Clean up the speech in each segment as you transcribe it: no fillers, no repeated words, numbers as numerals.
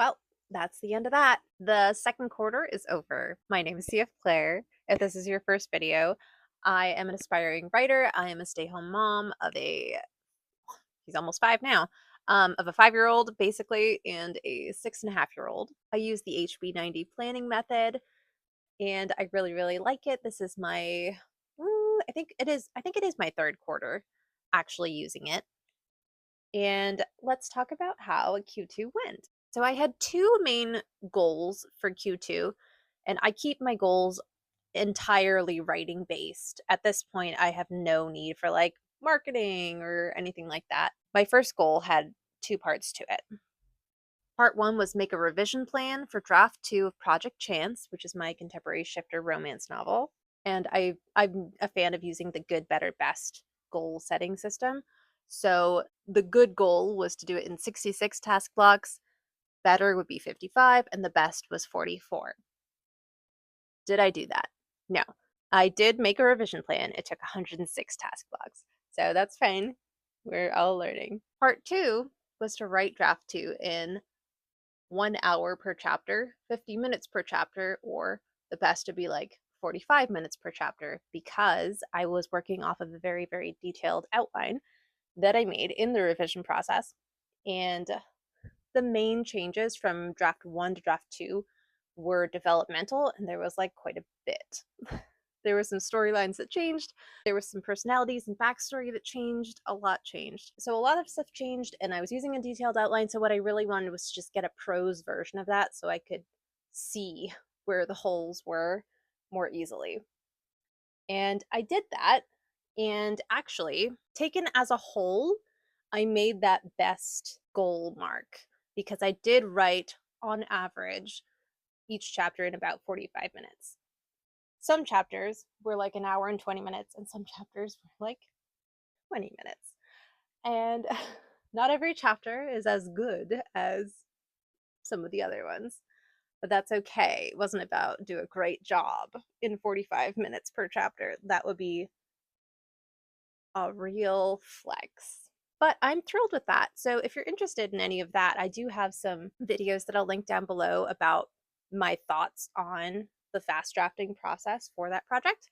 Well, that's the end of that. The second quarter is over. My name is CF Claire. If this is your first video, I am an aspiring writer. I am a stay-home mom of he's almost 5 now, of a 5-year-old basically and a 6.5-year-old. I use the HB90 planning method and I really, really like it. This is my, I think it is my third quarter actually using it. And let's talk about how Q2 went. So I had two main goals for Q2, and I keep my goals entirely writing based. At this point, I have no need for like marketing or anything like that. My first goal had two parts to it. Part one was make a revision plan for draft two of Project Chance, which is my contemporary shifter romance novel. And I'm a fan of using the good, better, best goal setting system. So the good goal was to do it in 66 task blocks, better would be 55, and the best was 44. Did I do that? No. I did make a revision plan. It took 106 task blocks. So that's fine. We're all learning. Part two was to write draft two in 1 hour per chapter, 50 minutes per chapter, or the best would be like 45 minutes per chapter, because I was working off of a very, very detailed outline that I made in the revision process. And the main changes from draft one to draft two were developmental, and there was like quite a bit. There were some storylines that changed. There were some personalities and backstory that changed. A lot changed. So a lot of stuff changed, and I was using a detailed outline. So what I really wanted was to just get a prose version of that so I could see where the holes were more easily. And I did that. And actually, taken as a whole, I made that best goal mark because I did write on average each chapter in about 45 minutes. Some chapters were like an hour and 20 minutes, and some chapters were like 20 minutes. And not every chapter is as good as some of the other ones, but that's okay. It wasn't about do a great job in 45 minutes per chapter. That would be a real flex. But I'm thrilled with that. So if you're interested in any of that, I do have some videos that I'll link down below about my thoughts on the fast drafting process for that project.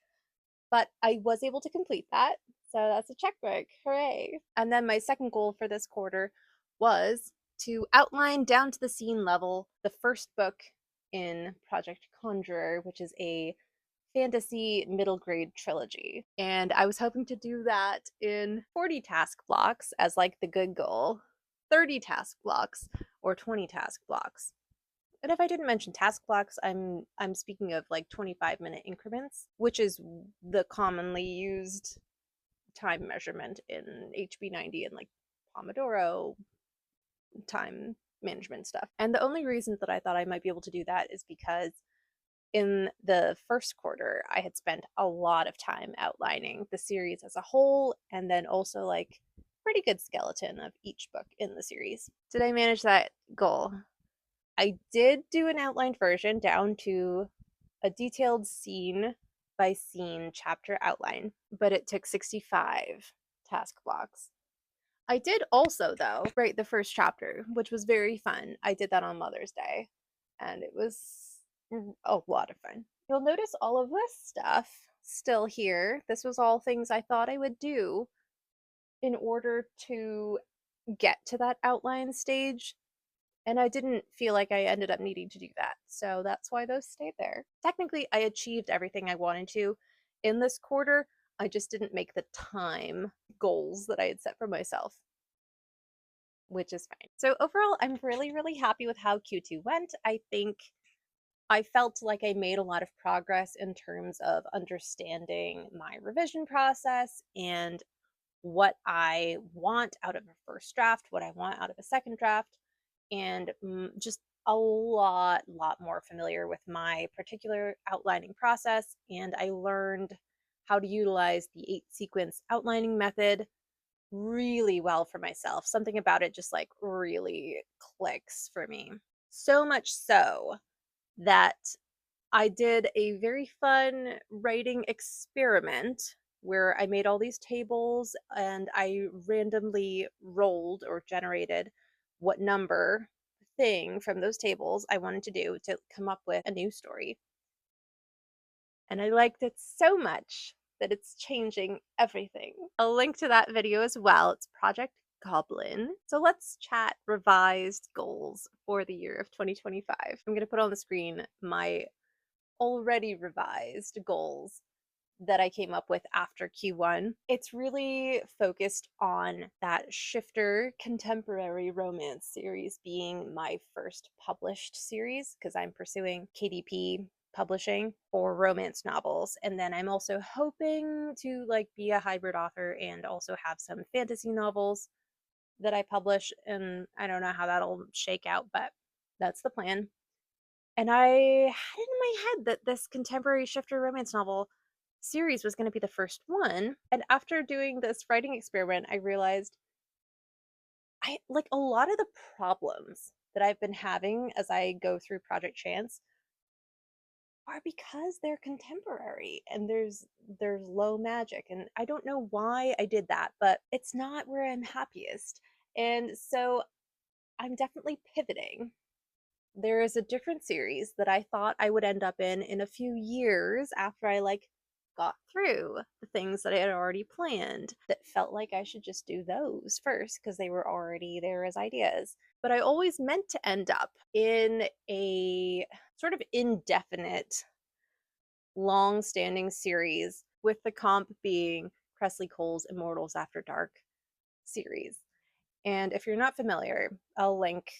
But I was able to complete that. So that's a checkmark. Hooray. And then my second goal for this quarter was to outline down to the scene level the first book in Project Conjurer, which is a fantasy middle grade trilogy. And I was hoping to do that in 40 task blocks as like the good goal, 30 task blocks, or 20 task blocks. And if I didn't mention task blocks, I'm speaking of like 25-minute increments, which is the commonly used time measurement in HB90 and like Pomodoro time management stuff. And the only reason that I thought I might be able to do that is because in the first quarter, I had spent a lot of time outlining the series as a whole, and then also like pretty good skeleton of each book in the series. Did I manage that goal? I did do an outlined version down to a detailed scene by scene chapter outline, but it took 65 task blocks. I did also, though, write the first chapter, which was very fun. I did that on Mother's Day, and it was a lot of fun. You'll notice all of this stuff still here. This was all things I thought I would do in order to get to that outline stage. And I didn't feel like I ended up needing to do that. So that's why those stayed there. Technically, I achieved everything I wanted to in this quarter. I just didn't make the time goals that I had set for myself, which is fine. So overall, I'm really, really happy with how Q2 went. I think I felt like I made a lot of progress in terms of understanding my revision process and what I want out of a first draft, what I want out of a second draft, and just a lot more familiar with my particular outlining process. And I learned how to utilize the 8-sequence outlining method really well for myself. Something about it just like really clicks for me. So much so that I did a very fun writing experiment where I made all these tables and I randomly rolled or generated what number thing from those tables I wanted to do to come up with a new story. And I liked it so much that it's changing everything. I'll link to that video as well. It's Project Goblin. So let's chat revised goals for the year of 2025. I'm going to put on the screen my already revised goals that I came up with after Q1. It's really focused on that shifter contemporary romance series being my first published series, because I'm pursuing KDP publishing for romance novels, and then I'm also hoping to like be a hybrid author and also have some fantasy novels that I publish, and I don't know how that'll shake out, but that's the plan. And I had it in my head that this contemporary shifter romance novel series was going to be the first one. And after doing this writing experiment, I realized I like a lot of the problems that I've been having as I go through Project Chance are because they're contemporary and there's low magic, and I don't know why I did that, but it's not where I'm happiest. And so I'm definitely pivoting. There is a different series that I thought I would end up in a few years after I like got through the things that I had already planned, that felt like I should just do those first because they were already there as ideas. But I always meant to end up in a sort of indefinite, long-standing series, with the comp being Cressley Cole's Immortals After Dark series. And if you're not familiar, I'll link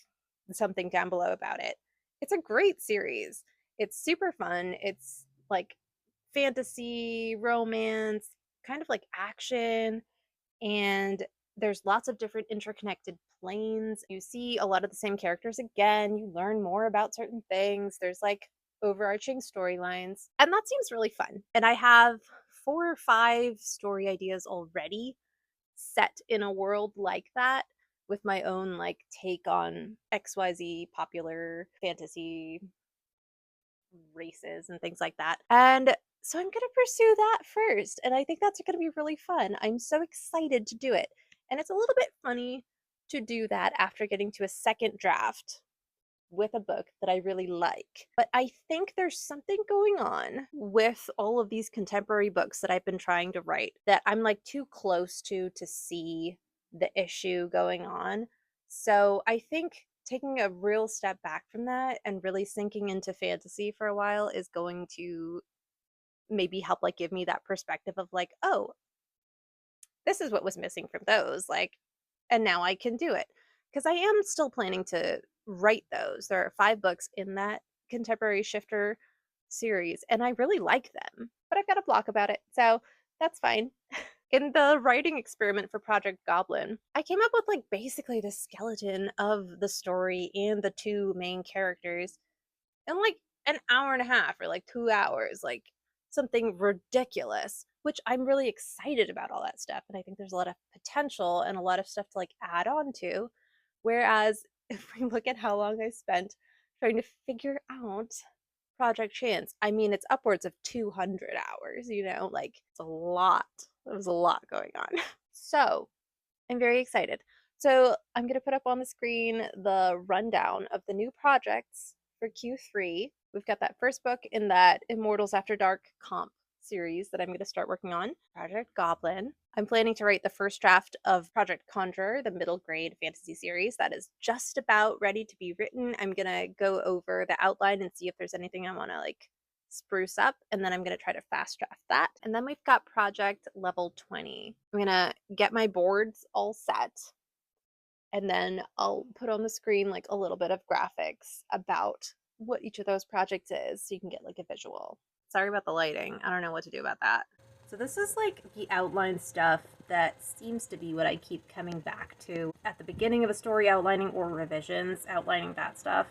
something down below about it. It's a great series. It's super fun. It's like fantasy, romance, kind of like action, and there's lots of different interconnected planes. You see a lot of the same characters again. You learn more about certain things. There's like overarching storylines, and that seems really fun. And I have 4 or 5 story ideas already set in a world like that, with my own like take on XYZ popular fantasy races and things like that. And so I'm going to pursue that first. And I think that's going to be really fun. I'm so excited to do it. And it's a little bit funny to do that after getting to a second draft with a book that I really like. But I think there's something going on with all of these contemporary books that I've been trying to write that I'm like too close to see the issue going on. So I think taking a real step back from that and really sinking into fantasy for a while is going to maybe help like give me that perspective of like, oh, this is what was missing from those, like, and now I can do it. Because I am still planning to write those. There are 5 books in that contemporary shifter series, and I really like them, but I've got a block about it, so that's fine. In the writing experiment for Project Goblin, I came up with like basically the skeleton of the story and the 2 main characters in like an hour and a half or like 2 hours, like something ridiculous, which I'm really excited about all that stuff. And I think there's a lot of potential and a lot of stuff to like add on to. Whereas if we look at how long I spent trying to figure out Project Chance, I mean, it's upwards of 200 hours, you know, like it's a lot. There was a lot going on. So I'm very excited. So I'm going to put up on the screen the rundown of the new projects for Q3. We've got that first book in that Immortals After Dark comp series that I'm going to start working on, Project Goblin. I'm planning to write the first draft of Project Conjurer, the middle grade fantasy series that is just about ready to be written. I'm going to go over the outline and see if there's anything I want to like spruce up, and then I'm going to try to fast draft that. And then we've got Project Level 20. I'm going to get my boards all set, and then I'll put on the screen like a little bit of graphics about what each of those projects is so you can get like a visual. Sorry about the lighting. I don't know what to do about that. So this is like the outline stuff that seems to be what I keep coming back to at the beginning of a story outlining or revisions, outlining that stuff.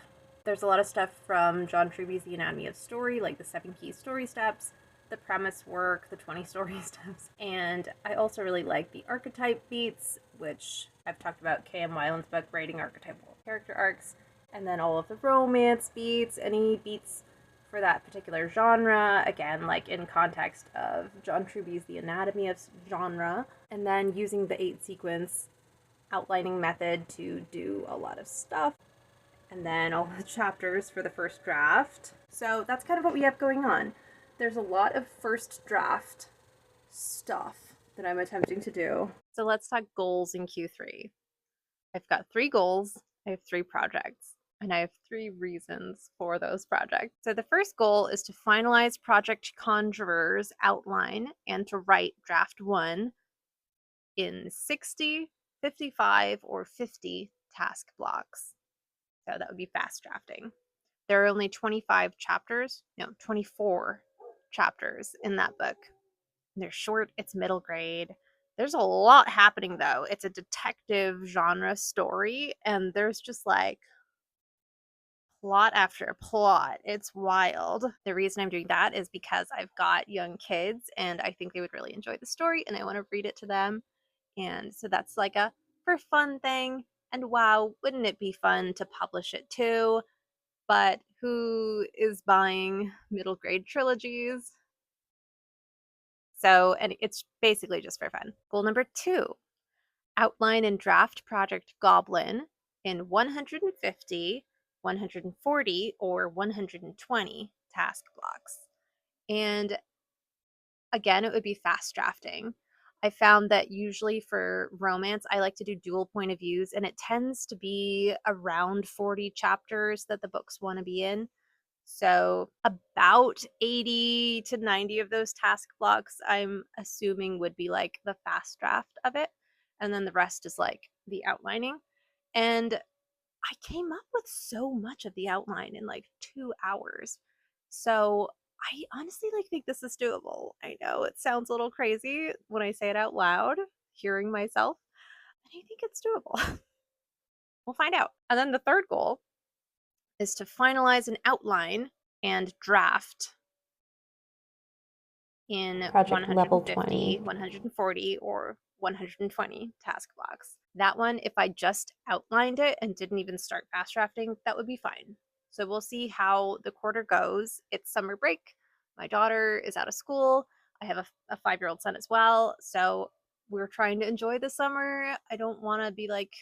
There's a lot of stuff from John Truby's The Anatomy of Story, like the 7 key story steps, the premise work, the 20 story steps. And I also really like the archetype beats, which I've talked about K.M. Weiland's book, Writing Archetypal Character Arcs, and then all of the romance beats, any beats for that particular genre, again, like in context of John Truby's The Anatomy of Genre, and then using the 8 sequence outlining method to do a lot of stuff. and then all the chapters for the first draft. So that's kind of what we have going on. There's a lot of first draft stuff that I'm attempting to do. So let's talk goals in Q3. I've got 3 goals, I have 3 projects, and I have 3 reasons for those projects. So the first goal is to finalize Project Conjurer's outline and to write draft 1 in 60, 55, or 50 task blocks. So that would be fast drafting. There are only 24 chapters in that book. They're short, it's middle grade. There's a lot happening though. It's a detective genre story, and there's just like plot after plot. It's wild. The reason I'm doing that is because I've got young kids and I think they would really enjoy the story and I want to read it to them. And so that's like a for fun thing. And wow, wouldn't it be fun to publish it too? But who is buying middle grade trilogies? So, and it's basically just for fun. Goal number 2, outline and draft Project Goblin in 150, 140, or 120 task blocks. And again, it would be fast drafting. I found that usually for romance, I like to do dual point of views, and it tends to be around 40 chapters that the books want to be in. So about 80 to 90 of those task blocks, I'm assuming would be like the fast draft of it. And then the rest is like the outlining. And I came up with so much of the outline in like 2 hours. So I honestly like think this is doable. I know it sounds a little crazy when I say it out loud, hearing myself, but I think it's doable. We'll find out. And then the third goal is to finalize an outline and draft in Project level 150, 20. 140, or 120 task blocks. That one, if I just outlined it and didn't even start fast drafting, that would be fine. So we'll see how the quarter goes. It's summer break. My daughter is out of school. I have a 5-year-old son as well. So we're trying to enjoy the summer. I don't want to be like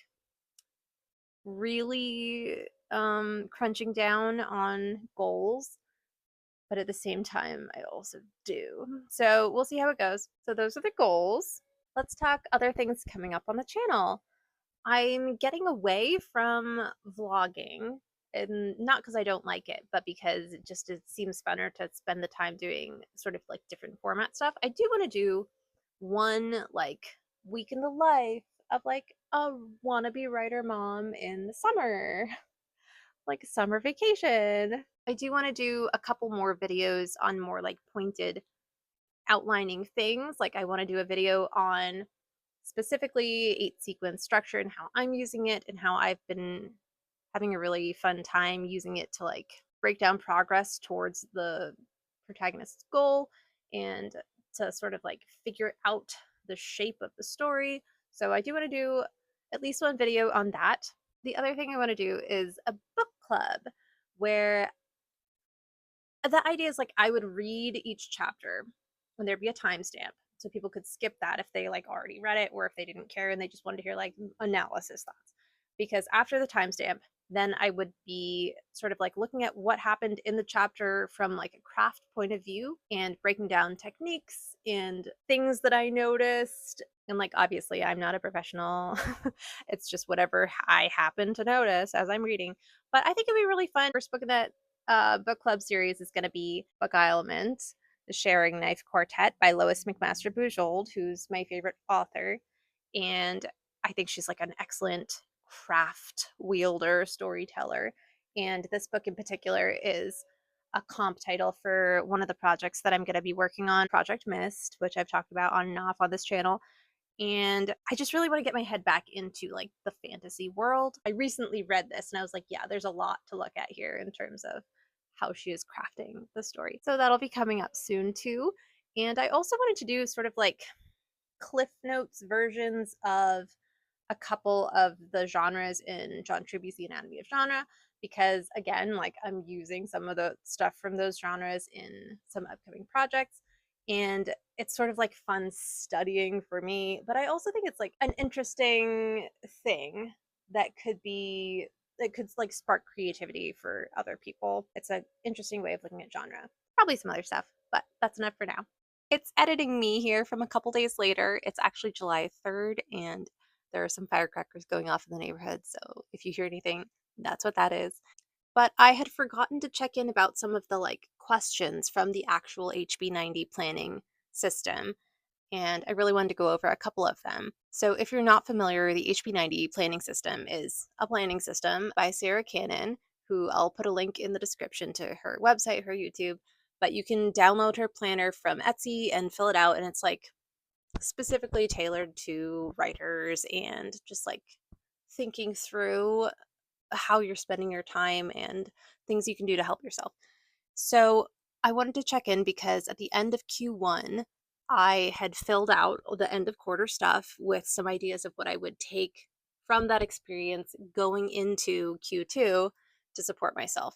really crunching down on goals, but at the same time, I also do. So we'll see how it goes. So those are the goals. Let's talk other things coming up on the channel. I'm getting away from vlogging, and not because I don't like it, but because it seems funner to spend the time doing sort of like different format stuff. I do want to do one like week in the life of like a wannabe writer mom in the summer, like summer vacation. I do want to do a couple more videos on more like pointed outlining things. Like I want to do a video on specifically 8-sequence structure and how I'm using it and how I've been having a really fun time using it to like break down progress towards the protagonist's goal and to sort of like figure out the shape of the story. So I do want to do at least one video on that. The other thing I want to do is a book club where the idea is like I would read each chapter and there'd be a timestamp so people could skip that if they like already read it or if they didn't care and they just wanted to hear like analysis thoughts. Because after the timestamp, then I would be sort of like looking at what happened in the chapter from like a craft point of view and breaking down techniques and things that I noticed. And like obviously I'm not a professional. It's just whatever I happen to notice as I'm reading. But I think it'd be really fun. First book in that book club series is going to be Book Element, The Sharing Knife Quartet by Lois McMaster Bujold, who's my favorite author. And I think she's like an excellent craft wielder, storyteller. And this book in particular is a comp title for one of the projects that I'm going to be working on, Project Mist, which I've talked about on and off on this channel. And I just really want to get my head back into like the fantasy world. I recently read this and I was like, yeah, there's a lot to look at here in terms of how she is crafting the story. So that'll be coming up soon too. And I also wanted to do sort of like Cliff Notes versions of a couple of the genres in John Truby's The Anatomy of Genre, because again, like I'm using some of the stuff from those genres in some upcoming projects. And it's sort of like fun studying for me, but I also think it's like an interesting thing that could be it could like spark creativity for other people. It's an interesting way of looking at genre. Probably some other stuff, but that's enough for now. It's editing me here from a couple days later. It's actually July 3rd, and there are some firecrackers going off in the neighborhood. So if you hear anything, that's what that is. But I had forgotten to check in about some of the like questions from the actual HB90 planning system, and I really wanted to go over a couple of them. So if you're not familiar, the HB90 planning system is a planning system by Sarah Cannon, who I'll put a link in the description to her website, her YouTube, but you can download her planner from Etsy and fill it out, and it's like specifically tailored to writers and just like thinking through how you're spending your time and things you can do to help yourself. So I wanted to check in because at the end of Q1, I had filled out the end of quarter stuff with some ideas of what I would take from that experience going into Q2 to support myself.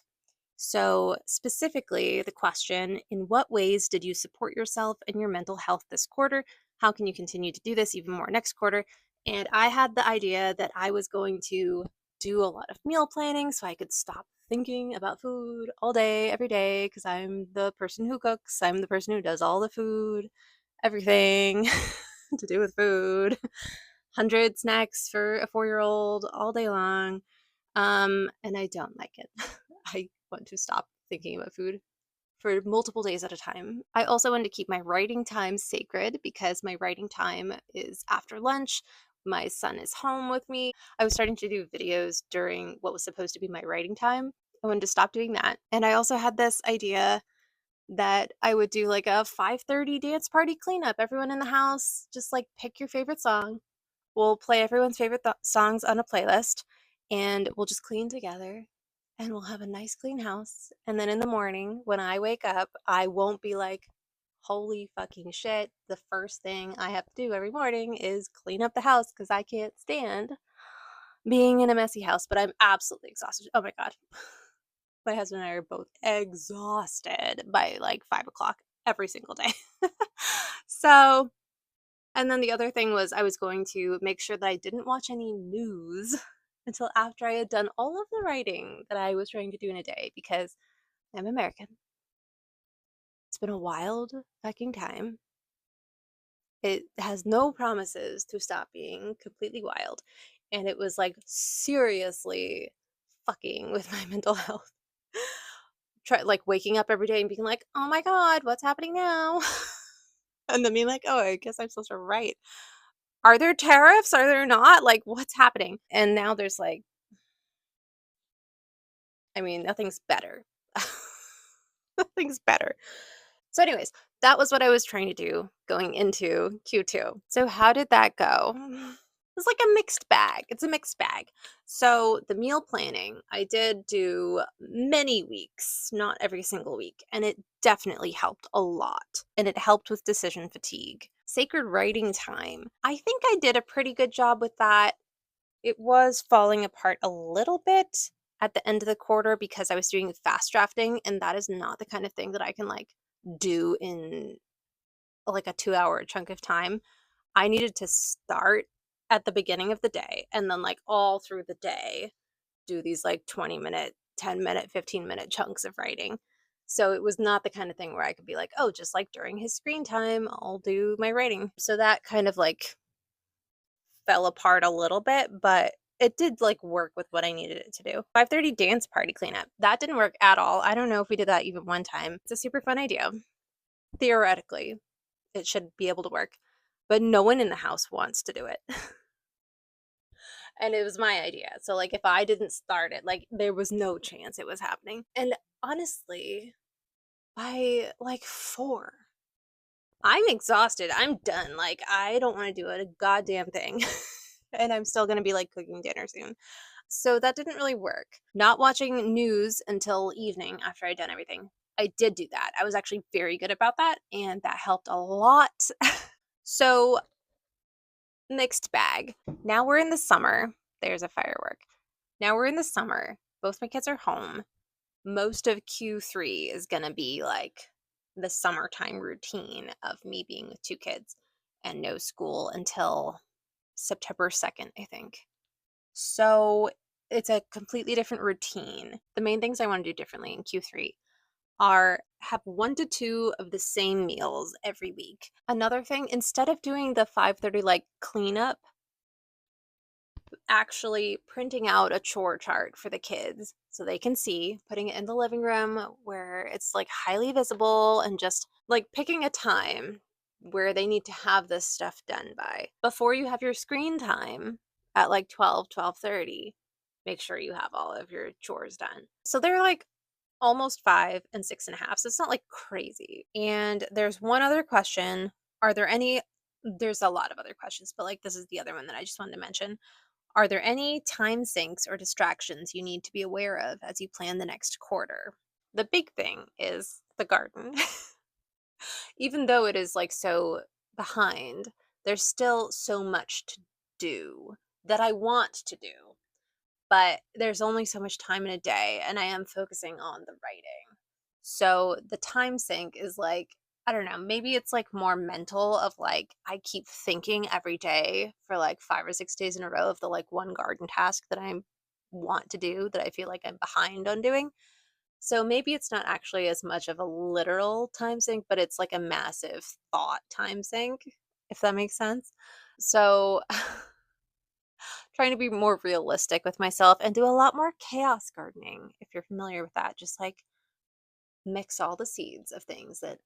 So, specifically, the question, in what ways did you support yourself and your mental health this quarter? How can you continue to do this even more next quarter? And I had the idea that I was going to do a lot of meal planning so I could stop thinking about food all day, every day, because I'm the person who cooks, I'm the person who does all the food, everything to do with food. 100 snacks for a 4-year-old all day long. And I don't like it. I want to stop thinking about food for multiple days at a time. I also want to keep my writing time sacred because my writing time is after lunch. My son is home with me. I was starting to do videos during what was supposed to be my writing time. I wanted to stop doing that. And I also had this idea that I would do like a 5:30 dance party cleanup. Everyone in the house, just like pick your favorite song. We'll play everyone's favorite songs on a playlist, and we'll just clean together, and we'll have a nice clean house. And then in the morning, when I wake up, I won't be like, holy fucking shit, the first thing I have to do every morning is clean up the house because I can't stand being in a messy house. But I'm absolutely exhausted. Oh my God. My husband and I are both exhausted by like 5 o'clock every single day. So, and then the other thing was I was going to make sure that I didn't watch any news until after I had done all of the writing that I was trying to do in a day because I'm American. It's been a wild fucking time. It has no promises to stop being completely wild. And it was like seriously fucking with my mental health. Try like waking up every day and being like, oh my God, what's happening now? And then being like, oh, I guess I'm supposed to write. Are there tariffs? Are there not? Like, what's happening? And now there's like, I mean, nothing's better. Nothing's better. So, anyways, that was what I was trying to do going into Q2. So, how did that go? It's like a mixed bag. It's a mixed bag. So, the meal planning, I did do many weeks, not every single week, and it definitely helped a lot. And it helped with decision fatigue. Sacred writing time, I think I did a pretty good job with that. It was falling apart a little bit at the end of the quarter because I was doing fast drafting, and that is not the kind of thing that I can like do in like a 2-hour chunk of time. I needed to start at the beginning of the day and then like all through the day do these like 20-minute, 10-minute, 15-minute chunks of writing. So it was not the kind of thing where I could be like, oh, just like during his screen time, I'll do my writing. So that kind of like fell apart a little bit, but it did like work with what I needed it to do. 5:30 dance party cleanup. That didn't work at all. I don't know if we did that even one time. It's a super fun idea. Theoretically, it should be able to work, but no one in the house wants to do it. And it was my idea. So like if I didn't start it, like there was no chance it was happening. And honestly, by like 4, I'm exhausted. I'm done. Like I don't want to do a goddamn thing. And I'm still going to be like cooking dinner soon. So that didn't really work. Not watching news until evening after I'd done everything. I did do that. I was actually very good about that, and that helped a lot. So, mixed bag. Now we're in the summer. There's a firework. Now we're in the summer. Both my kids are home. Most of Q3 is going to be like the summertime routine of me being with 2 kids and no school until September 2nd, I think. So it's a completely different routine. The main things I want to do differently in Q3 are have 1 to 2 of the same meals every week. Another thing, instead of doing the 5:30 like cleanup, actually printing out a chore chart for the kids so they can see, putting it in the living room where it's like highly visible, and just like picking a time where they need to have this stuff done by. Before you have your screen time at like 12:30, make sure you have all of your chores done. So they're like almost 5 and 6.5. So it's not like crazy. And there's one other question. Are there any, there's a lot of other questions, but like this is the other one that I just wanted to mention. Are there any time sinks or distractions you need to be aware of as you plan the next quarter? The big thing is the garden. Even though it is like so behind, there's still so much to do that I want to do, but there's only so much time in a day, and I am focusing on the writing. So the time sink is like, I don't know, maybe it's like more mental of like, I keep thinking every day for like 5 or 6 days in a row of the like one garden task that I want to do that I feel like I'm behind on doing. So maybe it's not actually as much of a literal time sink, but it's like a massive thought time sink, if that makes sense. So trying to be more realistic with myself and do a lot more chaos gardening, if you're familiar with that. Just like mix all the seeds of things that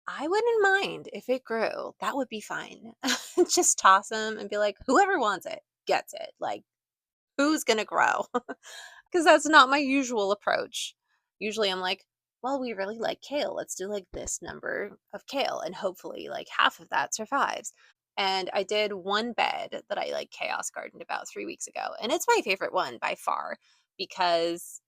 I wouldn't mind if it grew. That would be fine. Just toss them and be like, whoever wants it gets it. Like, who's going to grow? Because that's not my usual approach. Usually I'm like, well, we really like kale. Let's do like this number of kale, and hopefully like half of that survives. And I did one bed that I like chaos gardened about 3 weeks ago. And it's my favorite one by far because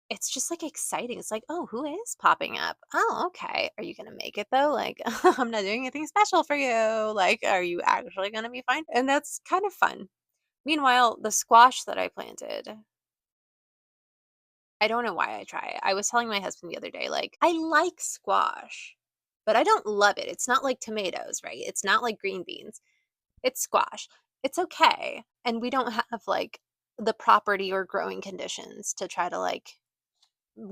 it's just like exciting. It's like, oh, who is popping up? Oh, okay. Are you gonna make it though? Like, I'm not doing anything special for you. Like, are you actually gonna be fine? And that's kind of fun. Meanwhile, the squash that I planted, I don't know why I try it. I was telling my husband the other day, like, I like squash, but I don't love it. It's not like tomatoes, right? It's not like green beans. It's squash. It's okay. And we don't have like the property or growing conditions to try to like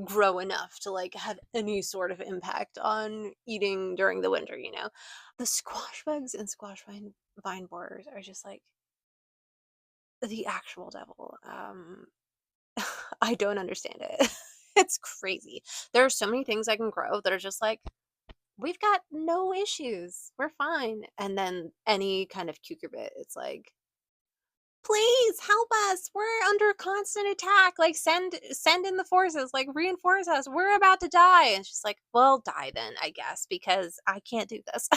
grow enough to like have any sort of impact on eating during the winter, you know? The squash bugs and vine borers are just like the actual devil. I don't understand it. It's crazy. There are so many things I can grow that are just like, we've got no issues. We're fine. And then any kind of cucurbit, it's like, please help us. We're under constant attack. Like send in the forces, like reinforce us. We're about to die. And she's like, well, die then, I guess, because I can't do this.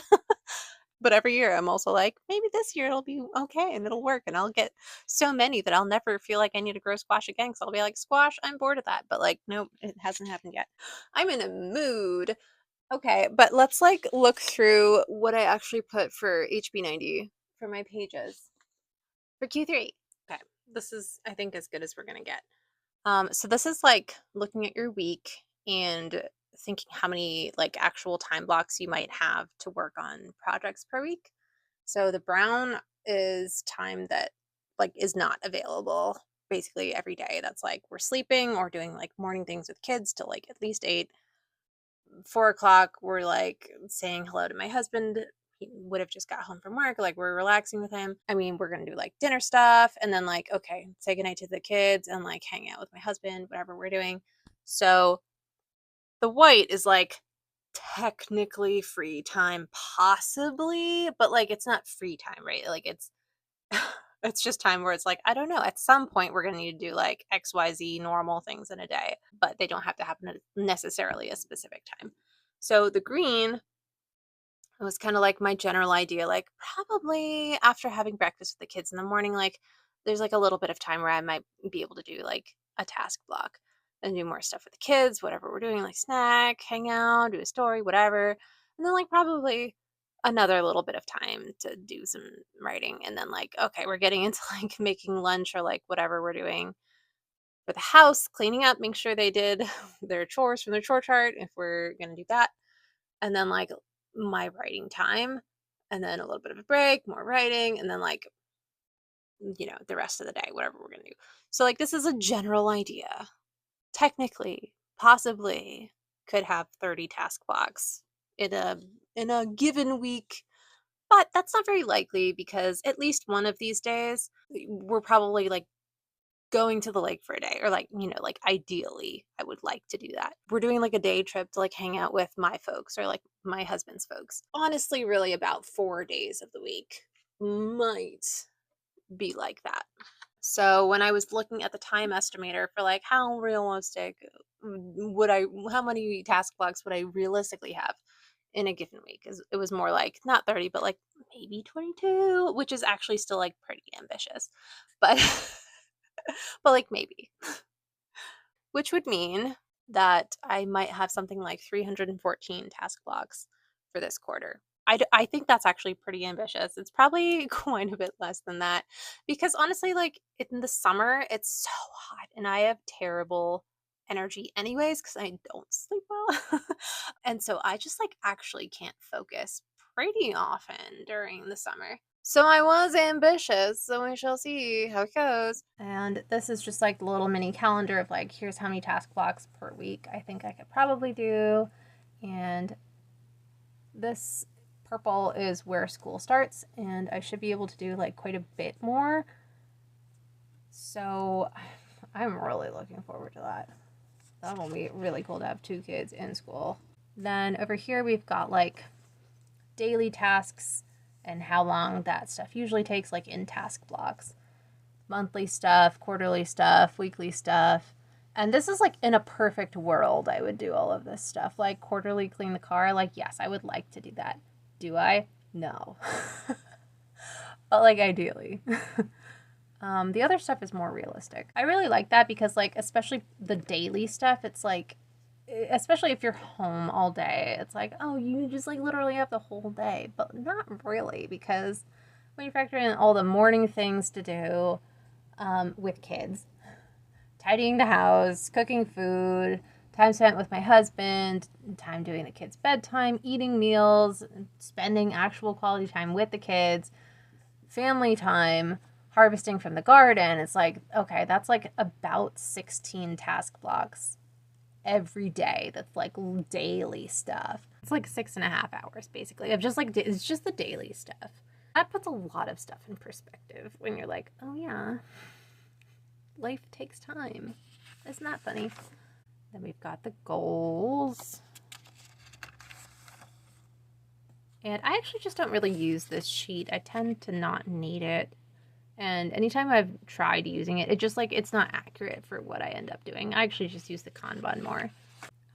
But every year I'm also like, maybe this year it'll be okay and it'll work, and I'll get so many that I'll never feel like I need to grow squash again, because I'll be like, squash, I'm bored of that. But like, nope, it hasn't happened yet. I'm in a mood. Okay, but let's like look through what I actually put for HB90 for my pages for Q3. Okay, this is, I think, as good as we're gonna get. So this is like looking at your week and thinking how many like actual time blocks you might have to work on projects per week. So the brown is time that like is not available basically every day. That's like we're sleeping or doing like morning things with kids till like at least 8. 4 o'clock, we're like saying hello to my husband. He would have just got home from work. Like we're relaxing with him. I mean, we're gonna do like dinner stuff, and then like okay, say goodnight to the kids and like hang out with my husband, whatever we're doing. So the white is like technically free time, possibly, but like it's not free time, right? Like it's it's just time where it's like, I don't know, at some point we're going to need to do like XYZ normal things in a day, but they don't have to happen at necessarily a specific time. So the green was kind of like my general idea, like probably after having breakfast with the kids in the morning, like there's like a little bit of time where I might be able to do like a task block and do more stuff with the kids, whatever we're doing, like snack, hang out, do a story, whatever. And then like probably another little bit of time to do some writing. And then like, okay, we're getting into like making lunch or like whatever we're doing for the house, cleaning up, make sure they did their chores from their chore chart if we're going to do that. And then like my writing time, and then a little bit of a break, more writing, and then like you know, the rest of the day, whatever we're gonna do. So like this is a general idea. Technically, possibly could have 30 task blocks in a given week, but that's not very likely because at least one of these days we're probably like going to the lake for a day, or like, you know, like ideally I would like to do that. We're doing like a day trip to like hang out with my folks or like my husband's folks. Honestly, really about 4 days of the week might be like that. So when I was looking at the time estimator for like how realistic would I, how many task blocks would I realistically have in a given week? It was more like not 30, but like maybe 22, which is actually still like pretty ambitious, but but like maybe, which would mean that I might have something like 314 task blocks for this quarter. I think that's actually pretty ambitious. It's probably quite a bit less than that because honestly, like in the summer, it's so hot and I have terrible energy anyways because I don't sleep well. And so I just like actually can't focus pretty often during the summer. So I was ambitious, so we shall see how it goes. And this is just like the little mini calendar of like, here's how many task blocks per week I think I could probably do. And this purple is where school starts, and I should be able to do like quite a bit more. So I'm really looking forward to that. That'll be really cool to have 2 kids in school. Then over here we've got like daily tasks and how long that stuff usually takes, like in task blocks. Monthly stuff, quarterly stuff, weekly stuff. And this is like in a perfect world, I would do all of this stuff. Like quarterly clean the car. Like, yes, I would like to do that. Do I? No. But like ideally. The other stuff is more realistic. I really like that because like, especially the daily stuff, it's like, especially if you're home all day, it's like, oh, you just like literally have the whole day, but not really, because when you factor in all the morning things to do with kids, tidying the house, cooking food, time spent with my husband, time doing the kids' bedtime, eating meals, spending actual quality time with the kids, family time, harvesting from the garden, it's like, okay, that's like about 16 task blocks every day. That's like daily stuff. It's like 6.5 hours basically of just like, it's just the daily stuff. That puts a lot of stuff in perspective when you're like, oh yeah, life takes time. Isn't that funny? Then we've got the goals. And I actually just don't really use this sheet. I tend to not need it. And anytime I've tried using it, it just like, it's not accurate for what I end up doing. I actually just use the Kanban more.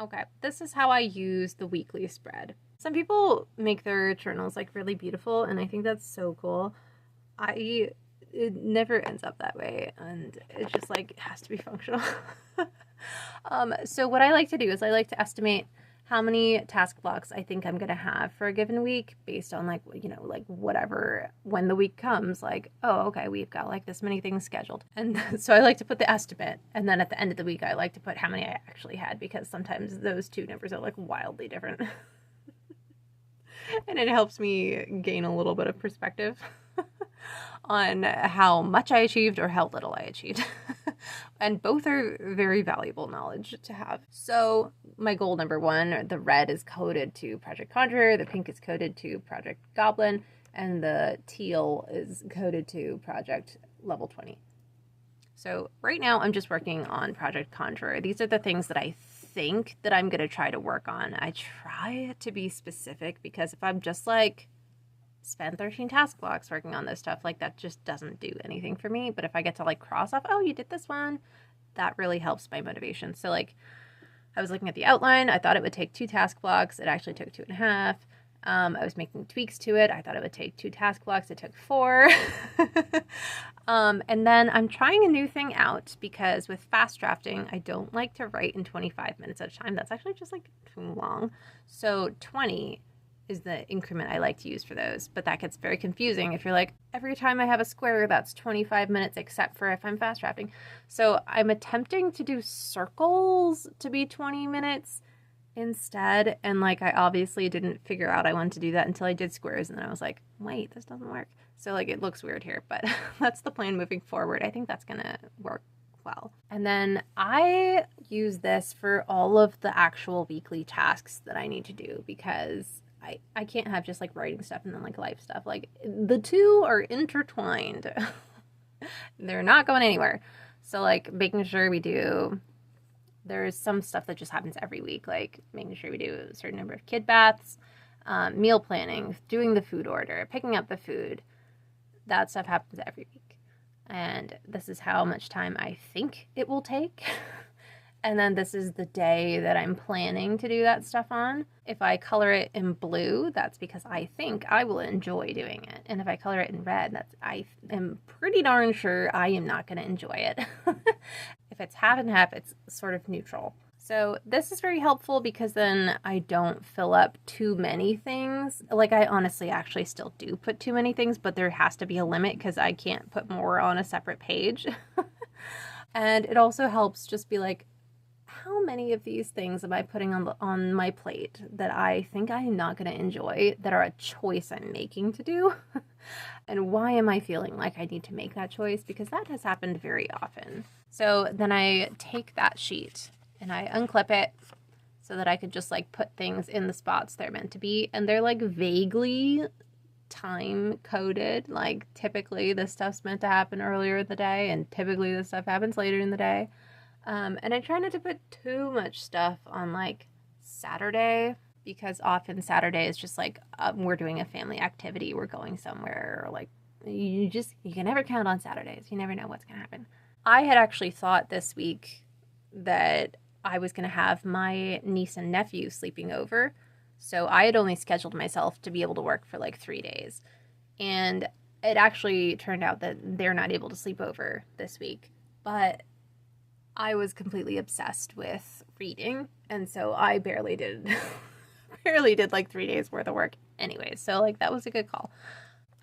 Okay, this is how I use the weekly spread. Some people make their journals like really beautiful, and I think that's so cool. It never ends up that way, and it's just like, it has to be functional. So what I like to do is I like to estimate how many task blocks I think I'm going to have for a given week based on like, you know, like whatever, when the week comes, like, oh, okay, we've got like this many things scheduled. And so I like to put the estimate. And then at the end of the week, I like to put how many I actually had, because sometimes those two numbers are like wildly different. And it helps me gain a little bit of perspective on how much I achieved or how little I achieved. And both are very valuable knowledge to have. So my goal number 1, the red is coded to Project Conjurer, the pink is coded to Project Goblin, and the teal is coded to Project Level 20. So right now I'm just working on Project Conjurer. These are the things that I think that I'm going to try to work on. I try to be specific, because if I'm just like, spend 13 task blocks working on this stuff, like that just doesn't do anything for me. But if I get to like cross off, oh, you did this one, that really helps my motivation. So like, I was looking at the outline, I thought it would take 2 task blocks, it actually took 2.5. I was making tweaks to it, I thought it would take 2 task blocks, it took 4. And then I'm trying a new thing out, because with fast drafting, I don't like to write in 25 minutes at a time. That's actually just like too long. So 20 is the increment I like to use for those, but that gets very confusing if you're like, every time I have a square, that's 25 minutes, except for if I'm fast drafting. So I'm attempting to do circles to be 20 minutes instead, and like, I obviously didn't figure out I wanted to do that until I did squares, and then I was like, wait, this doesn't work. So like it looks weird here, but that's the plan moving forward. I think that's gonna work well. And then I use this for all of the actual weekly tasks that I need to do, because I can't have just like writing stuff and then like life stuff. Like the two are intertwined. They're not going anywhere. So like making sure there's some stuff that just happens every week, like making sure we do a certain number of kid baths, meal planning, doing the food order, picking up the food. That stuff happens every week. And this is how much time I think it will take. And then this is the day that I'm planning to do that stuff on. If I color it in blue, that's because I think I will enjoy doing it. And if I color it in red, I am pretty darn sure I am not going to enjoy it. If it's half and half, it's sort of neutral. So this is very helpful because then I don't fill up too many things. Like I honestly actually still do put too many things, but there has to be a limit because I can't put more on a separate page. And it also helps just be like, how many of these things am I putting on my plate that I think I'm not going to enjoy, that are a choice I'm making to do? And why am I feeling like I need to make that choice? Because that has happened very often. So then I take that sheet and I unclip it so that I could just like put things in the spots they're meant to be. And they're like vaguely time coded. Like typically this stuff's meant to happen earlier in the day and typically this stuff happens later in the day. And I try not to put too much stuff on like Saturday, because often Saturday is just like we're doing a family activity, we're going somewhere, or like you can never count on Saturdays. You never know what's going to happen. I had actually thought this week that I was going to have my niece and nephew sleeping over. So I had only scheduled myself to be able to work for like 3 days. And it actually turned out that they're not able to sleep over this week. But I was completely obsessed with reading, and so I barely did like 3 days worth of work anyway. So like that was a good call.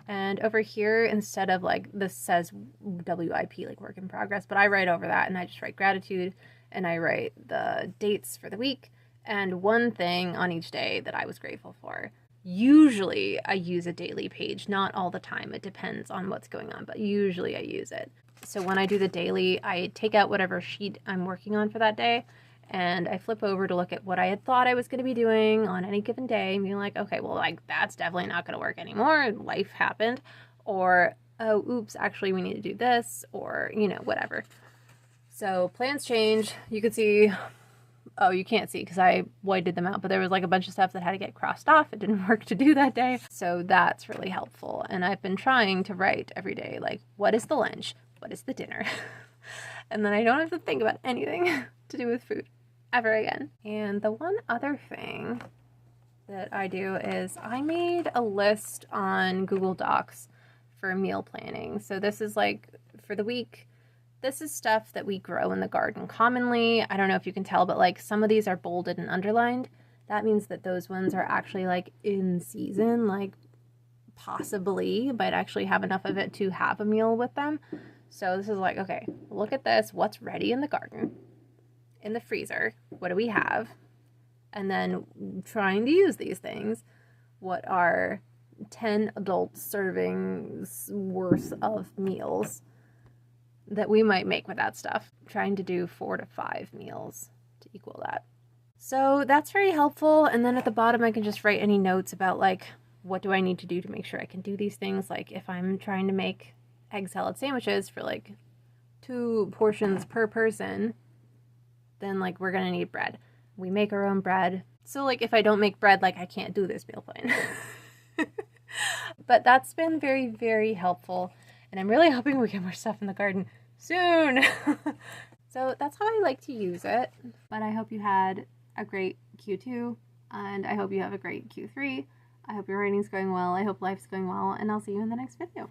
And over here, instead of like this says WIP, like work in progress, but I write over that and I just write gratitude and I write the dates for the week and one thing on each day that I was grateful for. Usually I use a daily page, not all the time. It depends on what's going on, but usually I use it. So when I do the daily, I take out whatever sheet I'm working on for that day, and I flip over to look at what I had thought I was going to be doing on any given day, and being like, okay, well, like, that's definitely not going to work anymore. Life happened. Or, oh, oops, actually, we need to do this, or, whatever. So plans change. You can see, oh, you can't see because I whited them out, but there was like a bunch of stuff that had to get crossed off. It didn't work to do that day. So that's really helpful. And I've been trying to write every day, like, what is the lunch? What is the dinner? And then I don't have to think about anything to do with food ever again. And the one other thing that I do is I made a list on Google Docs for meal planning. So this is like for the week, this is stuff that we grow in the garden commonly. I don't know if you can tell, but like some of these are bolded and underlined. That means that those ones are actually like in season, like possibly might actually have enough of it to have a meal with them. So this is like, okay, look at this. What's ready in the garden? In the freezer? What do we have? And then trying to use these things. What are 10 adult servings worth of meals that we might make with that stuff? Trying to do 4 to 5 meals to equal that. So that's very helpful. And then at the bottom, I can just write any notes about like, what do I need to do to make sure I can do these things? Like if I'm trying to make egg salad sandwiches for like 2 portions per person, then like we're gonna need bread. We make our own bread. So like if I don't make bread, like I can't do this meal plan. But that's been very, very helpful. And I'm really hoping we get more stuff in the garden soon. So that's how I like to use it. But I hope you had a great Q2 and I hope you have a great Q3. I hope your writing's going well. I hope life's going well, and I'll see you in the next video.